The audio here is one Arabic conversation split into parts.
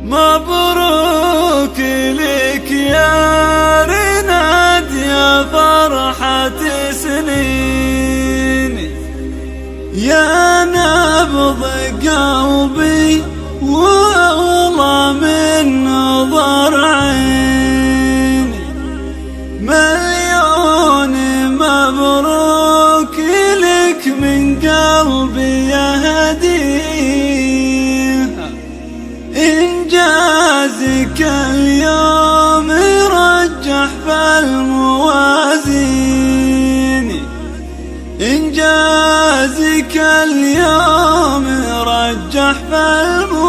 مبروك لك يا رناد يا فرحة سنيني، يا نبض قلبي والله من نظر عيني. مليون مبروك لك من قلبي يا هدية، إنجازك اليوم يرجح بالموازين، إنجازك اليوم يرجح بالموازين.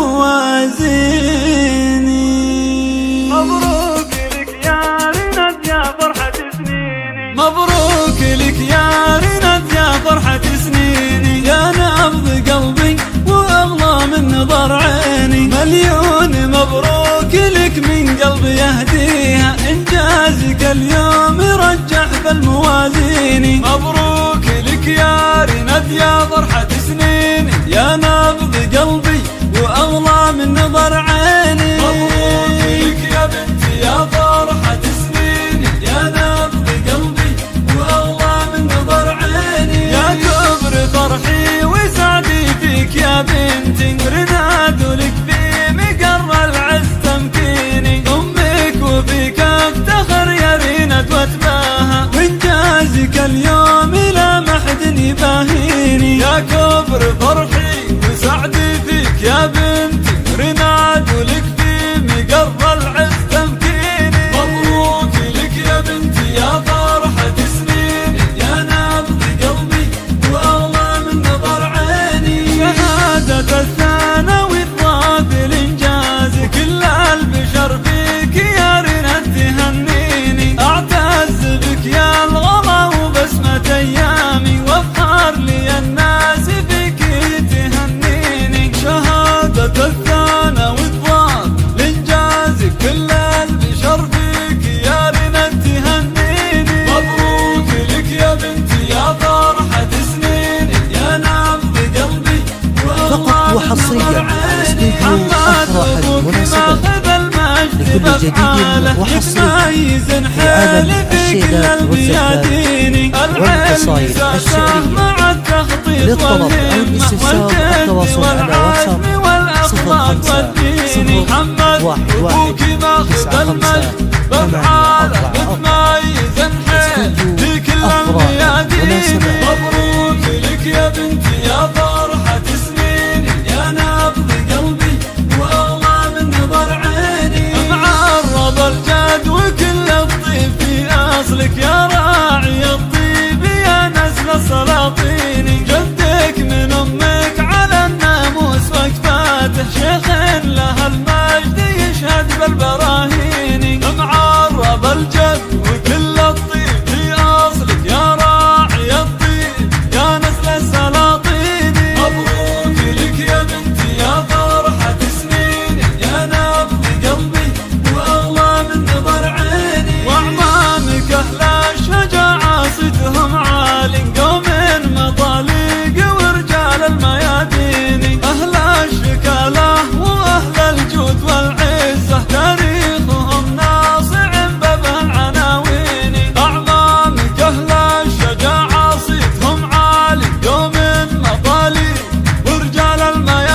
مبروك لك يا رناد يا فرحة سنيني، مبروك لك يا رناد يا فرحة سنيني، يا نبض قلبي وأغلى من نظر عيني. مليون مبروك لك من قلبي يهديها، إنجازك اليوم يرجح بالموازين. مبروك لك يا رناد يا فرحة سنيني، يا نبض قلبي وأغلى من نظر عيني. مبروك لك يا بنتي يا فرحة سنيني، يا نبض قلبي وأغلى من نظر عيني. يا كبر فرحي وسعدي فيك يا بنتي، رناد ولك في مقر العز تمكيني. أمك وفيك افتخر يا رناد واتباهى، وإنجازك اليوم لا محد يباهيني. يا كبر فرحي وسعدي فيك يا بنتي، رناد ولك في مقر العز تمكيني. مبروك لك يا بنتي يا فرحة سنيني، يا نبض قلبي وأغلى من نظر عيني. شهادة الثانوي الضاد الإنجاز، كل البشر فيك يا رناد تهنيني. أعتز بك يا الغلا وبسمة أيامي، وافخر لي الناس فيك تهنيني. شهادة الثانوي الضاد الإنجاز، كل البشر فيك يا رناد تهنيني. مبروك لك يا بنتي يا فرحة سنيني، يا نبض قلبي فقط وحصريا على استوديو أفراح المناسبات لكل جديد وحصري في عالم الشيلات والزفات والقصائد الشعرية. للطلب أو الاستفسار التواصل على واتساب 05 مبروك لك يا بنتي يا فرحة سنيني، يا نبض قلبي وأغلى من نظر عيني. معرض الجد وكل الطيب في أصلك، يا راعي الطيب يا نسل السلاطين. جدك من أمك على الناموس وكفاته، شيخ له المجد يشهد بالبراهين. معرض الجد وكل الطيب في أصلك، يا راعي الطيب يا نسل السلاطين. مبروك لك يا بنتي يا فرحة سنيني، يا نبض قلبي وأغلى من نظر عيني. وأعمامك أهل الشجاعة صيتهم عالي، قوم مطالق ورجال الميادين. أهل الشكالة وأهل الجود والعزة، تاريخهم ناصع باب العناوين. أعمامك أهل الشجاعة صيتهم عالي، قوم مطالق ورجال الميادين.